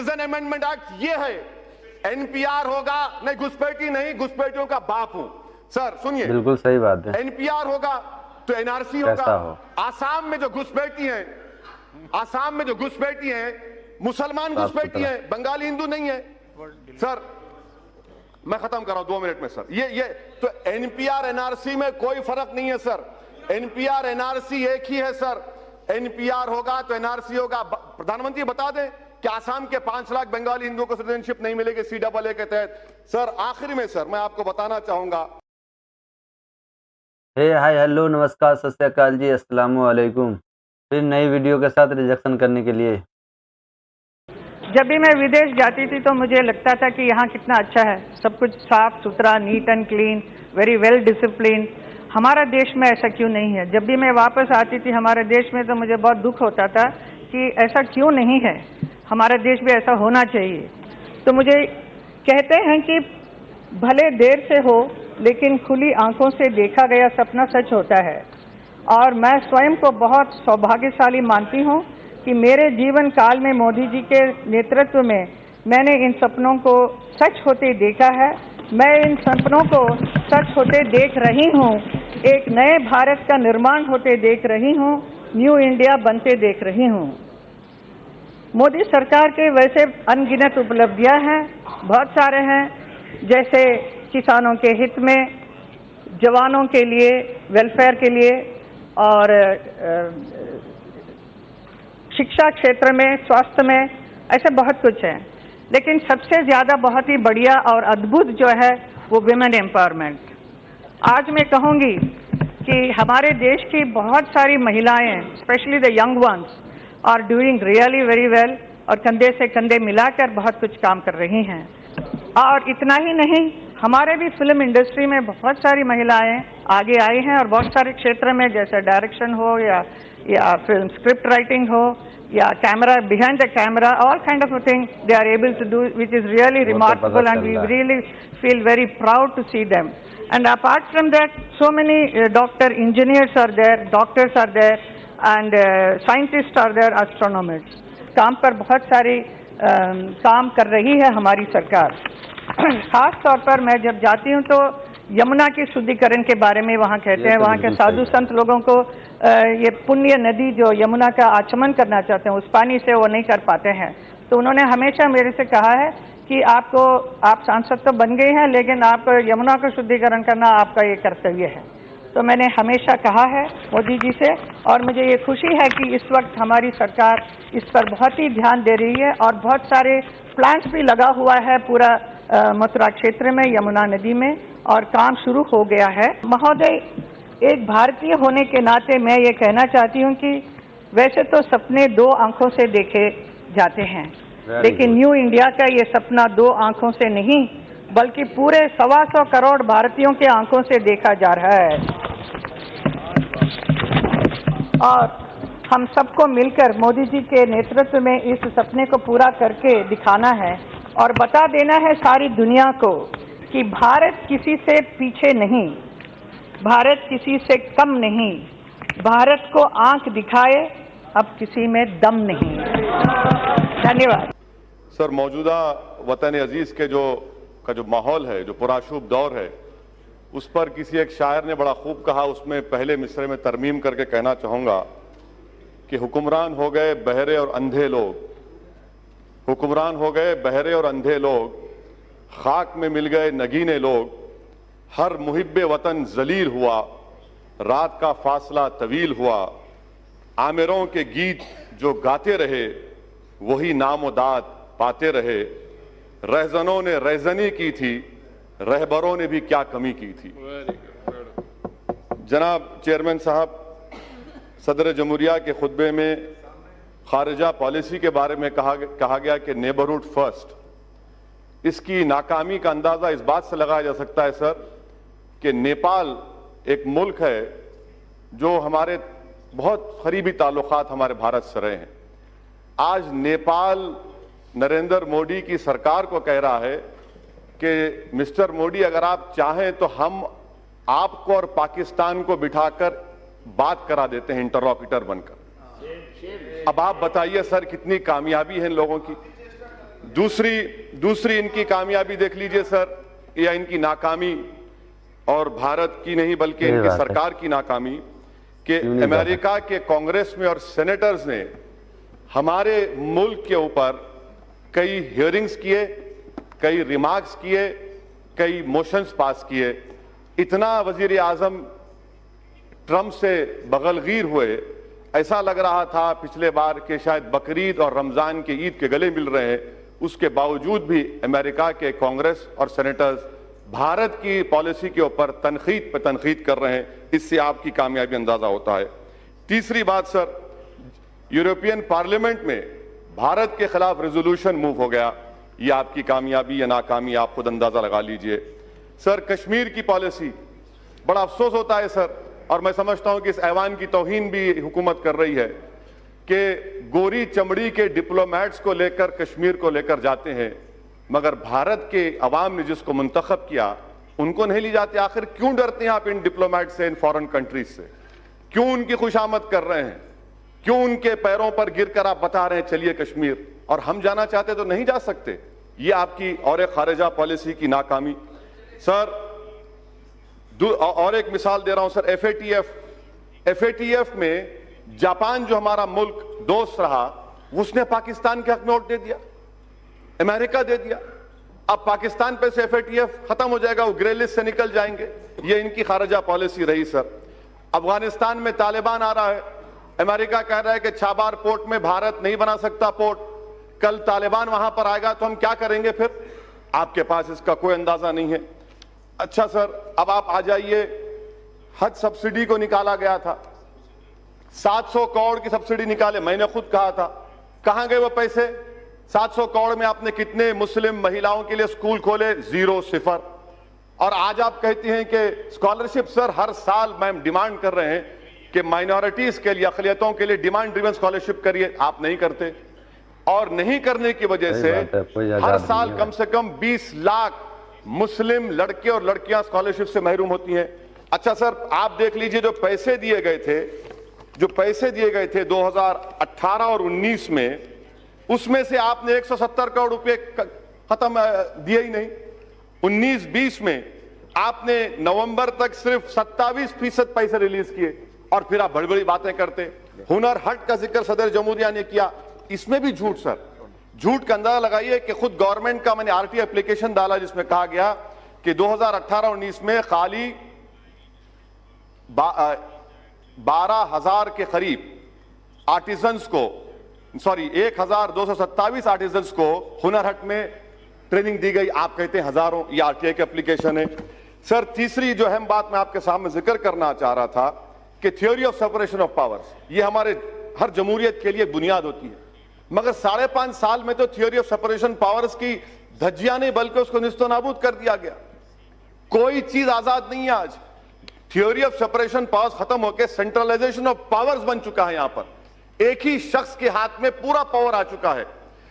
Citizen amendment act ये है, NPR होगा, नहीं घुसपैठी नहीं, घुसपैठियों का बाप हूं। सर सुनिए, बिल्कुल सही बात है। एनपीआर होगा तो एनआरसी होगा। आसाम में जो घुसपैठी है, आसाम में जो घुसपैठी है, मुसलमान घुसपैठी है, बंगाली हिंदू नहीं है। सर मैं खत्म कर रहा हूं 2 मिनट में। सर ये तो एनपीआर एनआरसी में कोई फर्क नहीं है सर, एनपीआर एनआरसी एक ही है सर। एनपीआर होगा तो एनआरसी होगा। प्रधानमंत्री बता दें कि आसाम के 5 लाख बंगाली हिंदुओं को सिटीजनशिप नहीं मिलेगी CAA के तहत। सर आखिर में सर मैं आपको बताना चाहूंगा। हाय हेलो नमस्कार सत श्री अकाल जी, अस्सलाम वालेकुम। फिर नई वीडियो के साथ रिजेक्शन करने के लिए। जब भी मैं विदेश जाती थी तो मुझे लगता था कि यहाँ कितना अच्छा है, सब कुछ साफ सुथरा, neat and clean, very well discipline. हमारा देश में ऐसा क्यों नहीं है? जब भी मैं वापस आती थी हमारे देश में तो मुझे बहुत दुख होता था कि ऐसा क्यों नहीं है, हमारा देश भी ऐसा होना चाहिए। तो मुझे कहते हैं कि भले देर से हो लेकिन खुली आंखों से देखा गया सपना सच होता है। और मैं स्वयं को बहुत सौभाग्यशाली मानती हूँ कि मेरे जीवन काल में मोदी जी के नेतृत्व में मैंने इन सपनों को सच होते देखा है। मैं इन सपनों को सच होते देख रही हूँ, एक नए भारत का निर्माण होते देख रही हूँ, न्यू इंडिया बनते देख रही हूँ। मोदी सरकार के वैसे अनगिनत उपलब्धियां हैं, बहुत सारे हैं, जैसे किसानों के हित में, जवानों के लिए, वेलफेयर के लिए, और शिक्षा क्षेत्र में, स्वास्थ्य में, ऐसे बहुत कुछ है। लेकिन सबसे ज़्यादा बहुत ही बढ़िया और अद्भुत जो है वो विमेन एम्पावरमेंट। आज मैं कहूँगी कि हमारे देश की बहुत सारी महिलाएं, specially the young ones, are doing really very well और कंधे से कंधे मिलाकर बहुत कुछ काम कर रही हैं। और इतना ही नहीं, हमारे भी फिल्म इंडस्ट्री में बहुत सारी महिलाएं आगे आई हैं और बहुत सारे क्षेत्र में, जैसे डायरेक्शन हो या फिल्म स्क्रिप्ट राइटिंग हो या camera, behind the camera, all kind of thing they are able to do, which is really remarkable and we really feel very proud to see them. And apart from that, so many doctor, engineers are there, doctors are there and scientist are there, astronomers. काम पर बहुत सारी काम कर रही है हमारी सरकार। खास तौर पर मैं जब जाती हूँ तो यमुना के शुद्धिकरण के बारे में वहाँ कहते हैं, वहाँ के साधु संत लोगों को ये पुण्य नदी जो यमुना का आचमन करना चाहते हैं, उस पानी से वो नहीं कर पाते हैं। तो उन्होंने हमेशा मेरे से कहा है कि आप सांसद तो बन गए हैं लेकिन आप यमुना का शुद्धिकरण करना आपका ये कर्तव्य है। तो मैंने हमेशा कहा है मोदी जी से, और मुझे ये खुशी है कि इस वक्त हमारी सरकार इस पर बहुत ही ध्यान दे रही है और बहुत सारे प्लांट्स भी लगा हुआ है पूरा मथुरा क्षेत्र में, यमुना नदी में, और काम शुरू हो गया है। महोदय, एक भारतीय होने के नाते मैं ये कहना चाहती हूँ कि वैसे तो सपने 2 आंखों से देखे जाते हैं, लेकिन न्यू इंडिया का ये सपना 2 आंखों से नहीं बल्कि पूरे 125 करोड़ भारतीयों के आंखों से देखा जा रहा है। और हम सबको मिलकर मोदी जी के नेतृत्व में इस सपने को पूरा करके दिखाना है और बता देना है सारी दुनिया को कि भारत किसी से पीछे नहीं, भारत किसी से कम नहीं, भारत को आंख दिखाए अब किसी में दम नहीं। धन्यवाद। सर, मौजूदा वतन अजीज के जो माहौल है, जो पुराशुभ दौर है, उस पर किसी एक शायर ने बड़ा खूब कहा। उसमें पहले मिसरे में तरमीम करके कहना चाहूंगा कि हुक्मरान हो गए बहरे और अंधे लोग, हुक्मरान हो गए बहरे और अंधे लोग, खाक में मिल गए नगीने लोग, हर मुहिब्बे वतन जलील हुआ, रात का फासला तवील हुआ, आमिरों के गीत जो गाते रहे वही नामोदाद पाते रहे, रहजनों ने रहजनी की थी, रहबरों ने भी क्या कमी की थी। जनाब चेयरमैन साहब, सदर जमहूरिया के खुतबे में खारिजा पॉलिसी के बारे में कहा गया कि नेबरहुड फर्स्ट। इसकी नाकामी का अंदाजा इस बात से लगाया जा सकता है सर कि नेपाल एक मुल्क है जो हमारे बहुत करीबी ताल्लुकात हमारे भारत से रहे हैं। आज नेपाल नरेंद्र मोदी की सरकार को कह रहा है कि मिस्टर मोदी, अगर आप चाहें तो हम आपको और पाकिस्तान को बिठाकर बात करा देते हैं इंटरलॉक्यूटर बनकर। अब आप बताइए सर, कितनी कामयाबी है इन लोगों की। दूसरी इनकी कामयाबी देख लीजिए सर, या इनकी नाकामी, और भारत की नहीं बल्कि सही इनकी बात है। सरकार की नाकामी, कि क्यों नहीं अमेरिका के कांग्रेस में और सेनेटर्स ने हमारे मुल्क के ऊपर कई हियरिंग्स किए, कई रिमार्क्स किए, कई मोशंस पास किए। इतना वजीर आजम ट्रंप से बगलगीर हुए, ऐसा लग रहा था पिछले बार के शायद बकरीद और रमजान के ईद के गले मिल रहे हैं। उसके बावजूद भी अमेरिका के कांग्रेस और सेनेटर्स भारत की पॉलिसी के ऊपर तनकीद पे तनकीद कर रहे हैं। इससे आपकी कामयाबी अंदाजा होता है। तीसरी बात सर, यूरोपियन पार्लियामेंट में भारत के खिलाफ रेजोल्यूशन मूव हो गया। ये आपकी कामयाबी या नाकामी आप खुद अंदाजा लगा लीजिए। सर, कश्मीर की पॉलिसी, बड़ा अफसोस होता है सर, और मैं समझता हूं कि इस ऐवान की तौहीन भी हुकूमत कर रही है कि गोरी चमड़ी के डिप्लोमेट्स को लेकर कश्मीर को लेकर जाते हैं, मगर भारत के अवाम ने जिसको मुंतखब किया उनको नहीं ले जाते। आखिर क्यों डरते हैं आप इन डिप्लोमेट से, इन फॉरेन कंट्रीज से? क्यों उनकी खुशामद कर रहे हैं? क्यों उनके पैरों पर गिरकर आप बता रहे हैं चलिए कश्मीर, और हम जाना चाहते तो नहीं जा सकते? ये आपकी और एक खारिजा पॉलिसी की नाकामी। सर, और एक मिसाल दे रहा हूं सर, एफएटीएफ में जापान जो हमारा मुल्क दोस्त रहा, उसने पाकिस्तान के हक में वोट दे दिया, अमेरिका दे दिया। अब पाकिस्तान पे से एफएटीएफ खत्म हो जाएगा, वो ग्रे लिस्ट से निकल जाएंगे। ये इनकी खारजा पॉलिसी रही सर। अफगानिस्तान में तालिबान आ रहा है, अमेरिका कह रहा है कि छाबार पोर्ट में भारत नहीं बना सकता पोर्ट। कल तालिबान वहां पर आएगा तो हम क्या करेंगे फिर? आपके पास इसका कोई अंदाजा नहीं है। अच्छा सर, अब आप आ जाइए, हज सब्सिडी को निकाला गया था, 700 करोड़ की सब्सिडी निकाले। मैंने खुद कहा था, कहां गए वो पैसे? 700 करोड़ में आपने कितने मुस्लिम महिलाओं के लिए स्कूल खोले? 0, 0। और आज आप कहती हैं कि स्कॉलरशिप। सर, हर साल मैम डिमांड कर रहे हैं कि माइनॉरिटीज के लिए, अक़लियतों के लिए डिमांड ड्रिवन स्कॉलरशिप करिए, आप नहीं करते। और नहीं करने की वजह से हर साल कम से कम 20 लाख मुस्लिम लड़के और लड़कियां स्कॉलरशिप से महरूम होती हैं। अच्छा सर, आप देख लीजिए, जो पैसे दिए गए थे 2018 और 19 में, उसमें से आपने 170 करोड़ रुपए खत्म दिए ही नहीं। 19-20 में आपने नवंबर तक सिर्फ 27% पैसे रिलीज किए, और फिर आप बड़ी बड़ी बातें करते। हुनर हट का जिक्र सदर जमहूरिया ने किया, इसमें भी झूठ सर। झूठ का अंदाजा लगाइए कि खुद गवर्नमेंट का मैंने आरटीआई एप्लीकेशन डाला जिसमें कहा गया कि 2018-19 में खाली 12,000 के करीब आर्टिजन्स को, 1,227 आर्टिजन्स को हुनर हट में ट्रेनिंग दी गई। आप कहते हैं हजारों, ये आरटीआई की एप्लीकेशन है। सर, तीसरी जो अहम बात मैं आपके सामने जिक्र करना चाह रहा था कि theory of separation of powers, ये हमारे हर जमहूरियत के लिए बुनियाद होती है, मगर 5.5 साल में तो थ्योरी ऑफ सेपरेशन पावर्स की धज्जियां नहीं बल्कि उसको निस्तो नाबूद कर दिया गया। कोई चीज आजाद नहीं है आज। थ्योरी ऑफ सेपरेशन पावर्स खत्म होकर सेंट्रलाइजेशन ऑफ पावर्स बन चुका है। यहां पर एक ही शख्स के हाथ में पूरा पावर आ चुका है।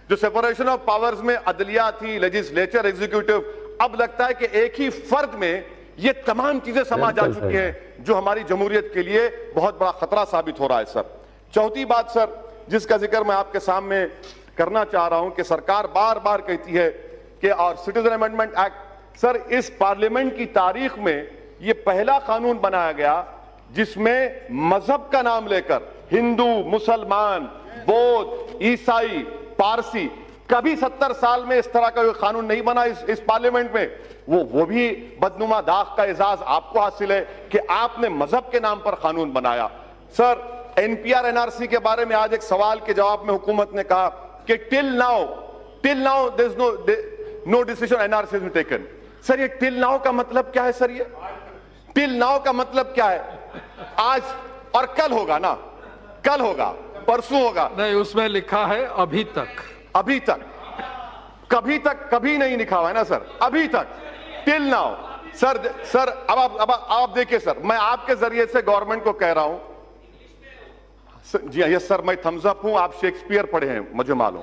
जो सेपरेशन ऑफ पावर्स में अदलिया थी, लेजिस्लेचर, एग्जीक्यूटिव, अब लगता है कि एक ही फर्द में ये तमाम चीजें समा जा चुकी हैं, जो हमारी जमहूरियत के लिए बहुत बड़ा खतरा साबित हो रहा है सर। चौथी बात सर, जिसका जिक्र मैं आपके सामने करना चाह रहा हूं, कि सरकार बार बार कहती है कि और सिटीजन अमेंडमेंट एक्ट, सर इस पार्लियामेंट की तारीख में यह पहला कानून बनाया गया जिसमें मजहब का नाम लेकर हिंदू, मुसलमान, बौद्ध, ईसाई, पारसी, कभी 70 साल में इस तरह का कोई कानून नहीं बना इस पार्लियामेंट में। वो भी बदनुमा दाग का एजाज आपको हासिल है कि आपने मजहब के नाम पर कानून बनाया। सर, एनपीआर एनआरसी के बारे में आज एक सवाल के जवाब में हुकूमत ने कहा कि till now there is no decision NRC has been taken. Sir, ये टिल नाउ का मतलब क्या है? सर, ये टिल नाउ का मतलब क्या है? आज और कल होगा ना, कल होगा, परसों होगा नहीं, उसमें लिखा है अभी तक। अभी तक, कभी तक, कभी नहीं लिखा हुआ है ना सर, अभी तक, टिल नाउ। सर अब आप देखिए सर, मैं आपके जरिए से गवर्नमेंट को कह रहा हूं। जी यस सर, मैं थम्स अप हूं, आप शेक्सपियर पढ़े हैं मुझे मालूम,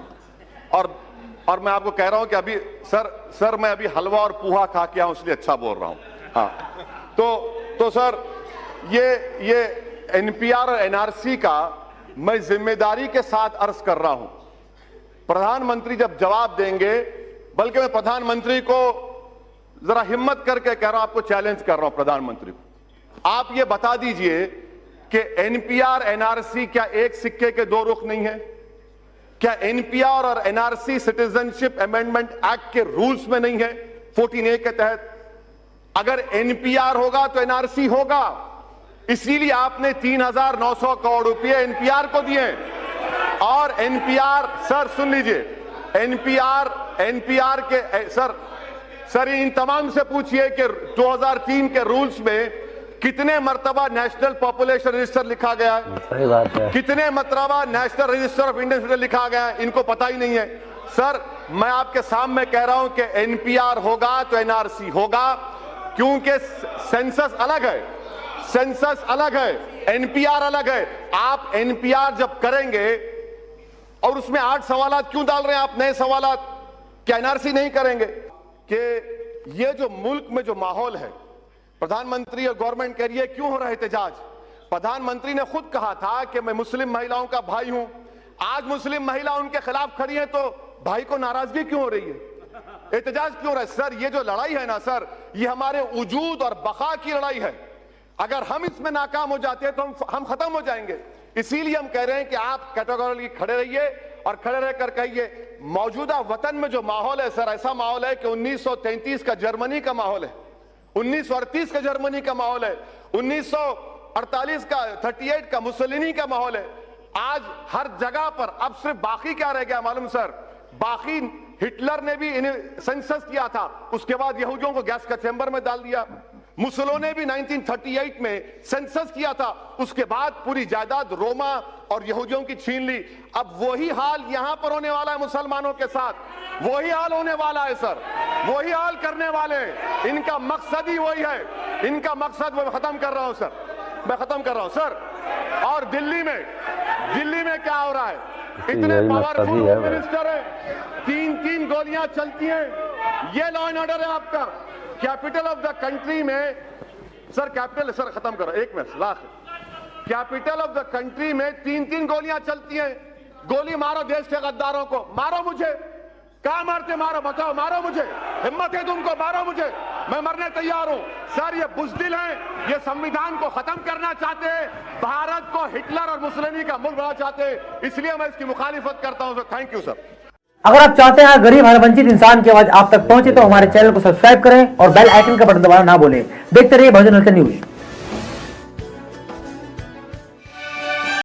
और मैं आपको कह रहा हूं कि अभी सर मैं अभी हलवा और पूहा खा के आऊं, इसलिए अच्छा बोल रहा हूं। हाँ, तो सर ये एनपीआर और एनआरसी का मैं जिम्मेदारी के साथ अर्ज कर रहा हूं प्रधानमंत्री जब जवाब देंगे, बल्कि मैं प्रधानमंत्री को जरा हिम्मत करके कह रहा हूं, आपको चैलेंज कर रहा हूं प्रधानमंत्री को, आप ये बता दीजिए कि एनपीआर एनआरसी क्या एक सिक्के के दो रुख नहीं है? क्या एनपीआर और एनआरसी सिटीजनशिप अमेंडमेंट एक्ट के रूल्स में नहीं है 14A के तहत? अगर एनपीआर होगा तो एनआरसी होगा, इसीलिए आपने 3,900 करोड़ रुपए एनपीआर को दिए। और एनपीआर, सर सुन लीजिए, एनपीआर के सर इन तमाम से पूछिए कि 2003 के रूल्स में कितने मर्तबा नेशनल पॉपुलेशन रजिस्टर लिखा गया है? सही बात है। कितने मर्तबा national register of Indian citizen लिखा गया है? इनको पता ही नहीं है। सर मैं आपके सामने कह रहा हूं कि एनपीआर होगा तो एनआरसी होगा, क्योंकि सेंसस अलग है, सेंसस अलग है, एनपीआर अलग है। आप एनपीआर जब करेंगे और उसमें 8 सवालात क्यों डाल रहे हैं आप, नए सवालात? क्या एनआरसी नहीं करेंगे? कि ये जो मुल्क में जो माहौल है, प्रधानमंत्री और गवर्नमेंट कह रही है क्यों हो रहा है एहतजाज? प्रधानमंत्री ने खुद कहा था कि मैं मुस्लिम महिलाओं का भाई हूं। आज मुस्लिम महिला उनके खिलाफ खड़ी है तो भाई को नाराजगी क्यों हो रही है, एहतजाज क्यों हो रहा है? सर ये जो लड़ाई है ना सर, ये हमारे वजूद और बका की लड़ाई है। अगर हम इसमें नाकाम हो जाते हैं तो हम खत्म हो जाएंगे। इसीलिए हम कह रहे हैं कि आप कैटेगोरिकली खड़े रहिए और खड़े रहकर कहिए मौजूदा वतन में जो माहौल है सर, ऐसा माहौल है कि 1933 का जर्मनी का माहौल है, 1938 का जर्मनी का माहौल है, 1948 का 38 का मुसोलिनी का माहौल है। आज हर जगह पर अब सिर्फ बाकी क्या रह गया मालूम सर? बाकी हिटलर ने भी इन्हें सेंसस किया था, उसके बाद यहूदियों को गैस का चैम्बर में डाल दिया। मुसोलिनी ने भी 1938 में सेंसस किया था, उसके बाद पूरी जायदाद रोमा और यहूदियों की छीन ली। अब वही हाल यहां पर होने वाला है मुसलमानों के साथ, वही हाल होने वाला है सर, वही हाल करने वाले हैं। इनका मकसद ही वही है, इनका मकसद मैं खत्म कर रहा हूं सर, मैं खत्म कर रहा हूं सर। और दिल्ली में क्या हो रहा है? इतने पावरफुल मिनिस्टर है, 3-3 गोलियां चलती हैं। ये लॉ एंड ऑर्डर है आपका। कैपिटल ऑफ द कंट्री में सर, कैपिटल सर खत्म करो, एक minute last. Capital of the country में 3-3 गोलियां चलती हैं। गोली मारो देश के गद्दारों को, मारो मुझे, कहां मारते? मारो, बताओ, मारो मुझे, हिम्मत है तुमको, मारो मुझे, मैं मरने तैयार हूं। सर ये बुज़दिल हैं, ये संविधान को खत्म करना चाहते हैं, भारत को हिटलर और मुसोलिनी का मुल्क बनाना चाहते हैं, इसलिए मैं इसकी मुखालिफत करता हूं सर। Thank you sir. अगर आप चाहते हैं गरीब हर वंचित इंसान की आवाज आप तक पहुंचे तो हमारे चैनल को सब्सक्राइब करें और बेल आइकन का बटन दबाना ना भूलें। देखते रहिए बहुजन न्यूज।